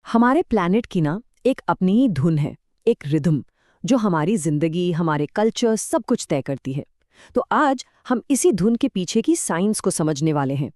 हमारे प्लैनेट की ना एक अपनी ही धुन है, एक रिदम जो हमारी जिंदगी, हमारे कल्चर सब कुछ तय करती है। तो आज हम इसी धुन के पीछे की साइंस को समझने वाले हैं।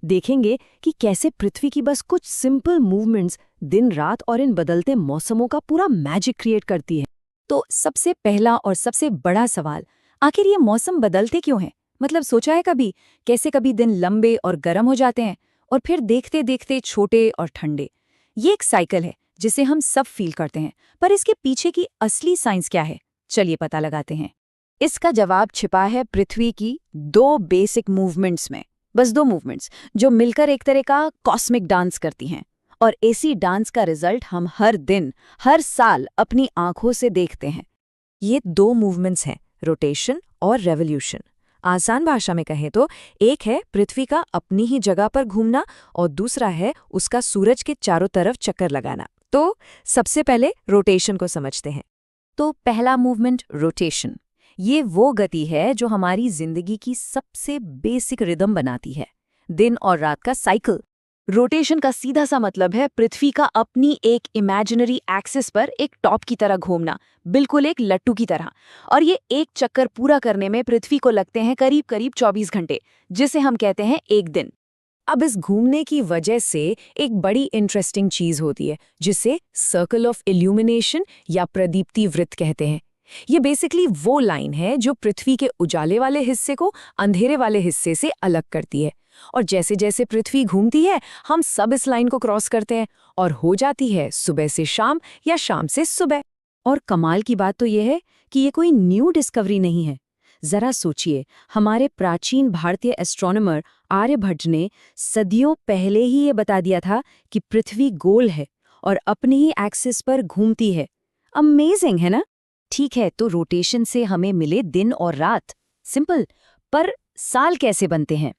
देखेंगे कि कैसे पृथ्वी की बस कुछ सिंपल मूवमेंट्स दिन रात और इन बदलते मौसमों का पूरा मैजिक क्रिएट करती है। तो सबसे पहला और सबसे बड़ा सवाल, आखिर ये मौसम बदलते क्यों हैं? मतलब सोचा है कभी कैसे कभी दिन लंबे और गर्म हो जाते हैं और फिर देखते देखते छोटे और ठंडे। ये एक साइकिल है जिसे हम सब फील करते हैं, पर इसके पीछे की असली साइंस क्या है? चलिए पता लगाते हैं। इसका जवाब छिपा है पृथ्वी की दो बेसिक मूवमेंट्स में। बस दो मूवमेंट्स जो मिलकर एक तरह का कॉस्मिक डांस करती हैं। और इसी डांस का रिजल्ट हम हर दिन, हर साल अपनी आंखों से देखते हैं। ये दो मूवमेंट्स हैं, रोटेशन और रेवोल्यूशन। आसान भाषा में कहें तो एक है पृथ्वी का अपनी ही जगह पर घूमना और दूसरा है उसका सूरज के चारों तरफ चक्कर लगाना। तो सबसे पहले रोटेशन को समझते हैं। तो पहला मूवमेंट रोटेशन, ये वो गति है जो हमारी जिंदगी की सबसे बेसिक रिदम बनाती है, दिन और रात का साइकिल। रोटेशन का सीधा सा मतलब है पृथ्वी का अपनी एक इमेजिनरी एक्सिस पर एक टॉप की तरह घूमना, बिल्कुल एक लट्टू की तरह। और ये एक चक्कर पूरा करने में पृथ्वी को लगते हैं करीब करीब 24 घंटे, जिसे हम कहते हैं एक दिन। अब इस घूमने की वजह से एक बड़ी इंटरेस्टिंग चीज होती है जिसे सर्कल ऑफ इल्यूमिनेशन या प्रदीप्ति वृत्त कहते हैं। ये बेसिकली वो लाइन है जो पृथ्वी के उजाले वाले हिस्से को अंधेरे वाले हिस्से से अलग करती है। और जैसे जैसे पृथ्वी घूमती है हम सब इस लाइन को क्रॉस करते हैं और हो जाती है सुबह से शाम या शाम से सुबह। और कमाल की बात तो यह है कि ये कोई न्यू डिस्कवरी नहीं है। जरा सोचिए, हमारे प्राचीन भारतीय एस्ट्रोनॉमर आर्यभट्ट ने सदियों पहले ही ये बता दिया था कि पृथ्वी गोल है और अपनी ही एक्सिस पर घूमती है। अमेजिंग है ना? ठीक है, तो रोटेशन से हमें मिले दिन और रात, सिंपल। पर साल कैसे बनते हैं?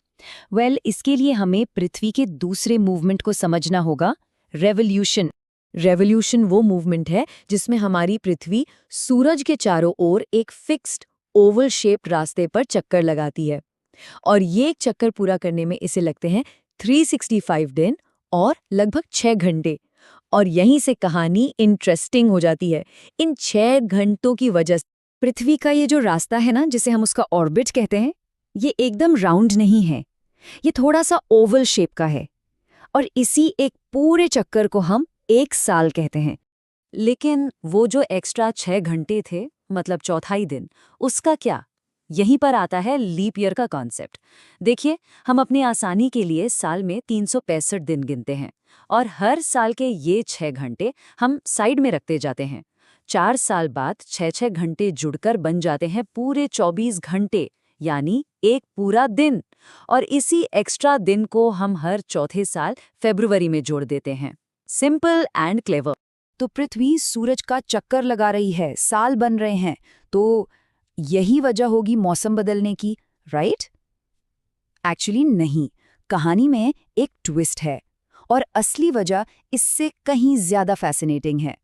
इसके लिए हमें पृथ्वी के दूसरे मूवमेंट को समझना होगा, रेवोल्यूशन। रेवोल्यूशन वो मूवमेंट है जिसमें हमारी पृथ्वी सूरज के चारों ओर एक फिक्स्ड ओवल शेप्ड रास्ते पर चक्कर लगाती है। और ये एक चक्कर पूरा करने में इसे लगते हैं 365 दिन और लगभग 6 घंटे। और यहीं से कहानी इंटरेस्टिंग हो जाती है। इन 6 घंटों की वजह से पृथ्वी का ये जो रास्ता है ना, जिसे हम उसका ऑर्बिट कहते हैं, ये एकदम राउंड नहीं है, ये थोड़ा सा ओवल शेप का है। और इसी एक पूरे चक्कर को हम एक साल कहते हैं। लेकिन वो जो एक्स्ट्रा 6 घंटे थे, मतलब चौथाई दिन, उसका क्या? यहीं पर आता है लीप ईयर का कॉन्सेप्ट। देखिए, हम अपनी आसानी के लिए साल में 365 दिन गिनते हैं और हर साल के ये 6 घंटे हम साइड में रखते जाते हैं। 4 साल बाद 6-6 घंटे जुड़कर बन जाते हैं पूरे 24 घंटे, यानी एक पूरा दिन। और इसी एक्स्ट्रा दिन को हम हर चौथे साल फरवरी में जोड़ देते हैं। Simple and clever. तो पृथ्वी सूरज का चक्कर लगा रही है, साल बन रहे हैं, तो यही वजह होगी मौसम बदलने की, राइट? एक्चुअली नहीं, कहानी में एक ट्विस्ट है और असली वजह इससे कहीं ज्यादा फैसिनेटिंग है।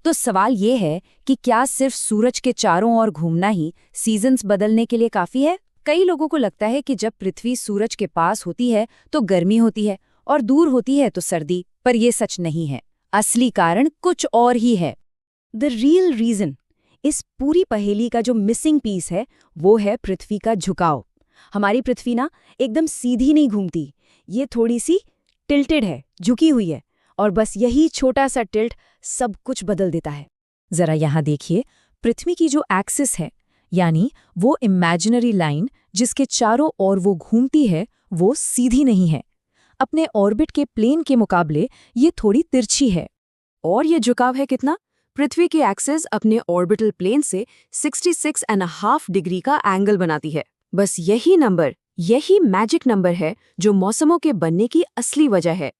तो सवाल ये है कि क्या सिर्फ सूरज के चारों ओर घूमना ही सीजन्स बदलने के लिए काफी है? कई लोगों को लगता है कि जब पृथ्वी सूरज के पास होती है तो गर्मी होती है और दूर होती है तो सर्दी, पर यह सच नहीं है। असली कारण कुछ और ही है। द रियल रीजन, इस पूरी पहेली का जो मिसिंग पीस है वो है पृथ्वी का झुकाव। हमारी पृथ्वी ना एकदम सीधी नहीं घूमती, ये थोड़ी सी टिल्टेड है, झुकी हुई है। और बस यही छोटा सा टिल्ट सब कुछ बदल देता है। जरा यहाँ देखिए, पृथ्वी की जो एक्सिस है, यानी वो इमेजिनरी लाइन जिसके चारों ओर वो घूमती है, वो सीधी नहीं है। अपने ऑर्बिट के प्लेन के मुकाबले ये थोड़ी तिरछी है। और ये झुकाव है कितना? पृथ्वी की एक्सिस अपने ऑर्बिटल प्लेन से 66.5 डिग्री का एंगल बनाती है। बस यही नंबर, यही मैजिक नंबर है जो मौसमों के बनने की असली वजह है।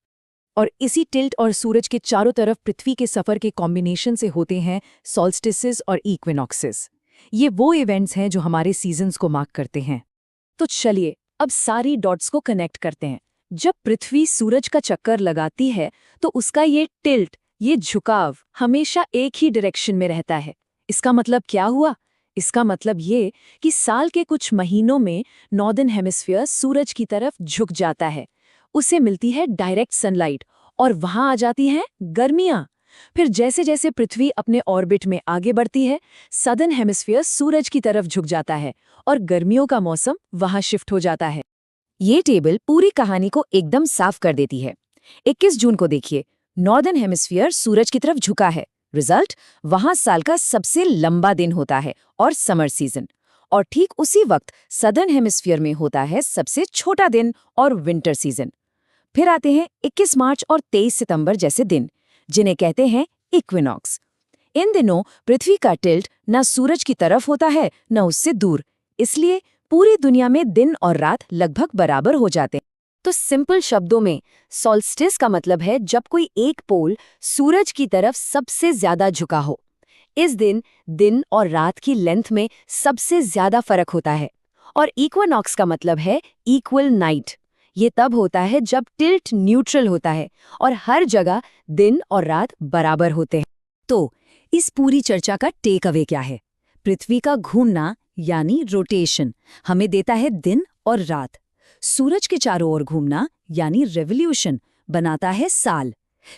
और इसी टिल्ट और सूरज के चारों तरफ पृथ्वी के सफर के कॉम्बिनेशन से होते हैं सॉल्स्टिसेस और इक्विनॉक्सेस। ये वो इवेंट्स हैं जो हमारे सीजन्स को मार्क करते हैं। तो चलिए अब सारी डॉट्स को कनेक्ट करते हैं। जब पृथ्वी सूरज का चक्कर लगाती है तो उसका ये टिल्ट, ये झुकाव हमेशा एक ही डायरेक्शन में रहता है। इसका मतलब क्या हुआ? इसका मतलब ये कि साल के कुछ महीनों में नॉर्दर्न हेमिस्फीयर सूरज की तरफ झुक जाता है, उसे मिलती है डायरेक्ट सनलाइट और वहां आ जाती हैं गर्मियां। फिर जैसे जैसे पृथ्वी अपने ऑर्बिट में आगे बढ़ती है, सदर्न हेमिस्फीयर सूरज की तरफ झुक जाता है और गर्मियों का मौसम वहां शिफ्ट हो जाता है। ये टेबल पूरी कहानी को एकदम साफ कर देती है। 21 जून को देखिए, नॉर्दर्न हेमिस्फीयर सूरज की तरफ झुका है। रिजल्ट, वहां साल का सबसे लंबा दिन होता है और समर सीजन। और ठीक उसी वक्त सदर्न हेमिस्फीयर में होता है सबसे छोटा दिन और विंटर सीजन। फिर आते हैं 21 मार्च और 23 सितंबर जैसे दिन, जिन्हें कहते हैं इक्विनॉक्स। इन दिनों पृथ्वी का टिल्ट न सूरज की तरफ होता है न उससे दूर, इसलिए पूरी दुनिया में दिन और रात लगभग बराबर हो जाते हैं। तो सिंपल शब्दों में सॉल्स्टिस का मतलब है जब कोई एक पोल सूरज की तरफ सबसे ज्यादा झुका हो। इस दिन दिन और रात की लेंथ में सबसे ज्यादा फर्क होता है। और इक्विनॉक्स का मतलब है इक्वल नाइट। ये तब होता है जब टिल्ट न्यूट्रल होता है और हर जगह दिन और रात बराबर होते हैं। तो इस पूरी चर्चा का टेक अवे क्या है? पृथ्वी का घूमना यानी रोटेशन हमें देता है दिन और रात। सूरज के चारों ओर घूमना यानी रेवोल्यूशन बनाता है साल।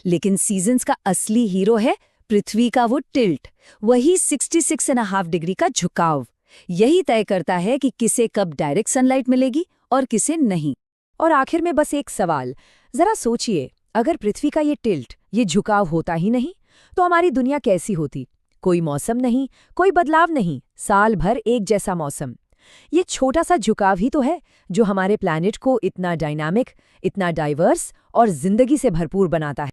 लेकिन सीजन्स का असली हीरो है पृथ्वी का वो टिल्ट, वही 66.5 डिग्री का झुकाव। यही तय करता है कि किसे कब डायरेक्ट सनलाइट मिलेगी और किसे नहीं। और आखिर में बस एक सवाल, जरा सोचिए, अगर पृथ्वी का ये टिल्ट, ये झुकाव होता ही नहीं तो हमारी दुनिया कैसी होती? कोई मौसम नहीं, कोई बदलाव नहीं, साल भर एक जैसा मौसम। ये छोटा सा झुकाव ही तो है जो हमारे प्लैनेट को इतना डायनामिक, इतना डाइवर्स और जिंदगी से भरपूर बनाता है।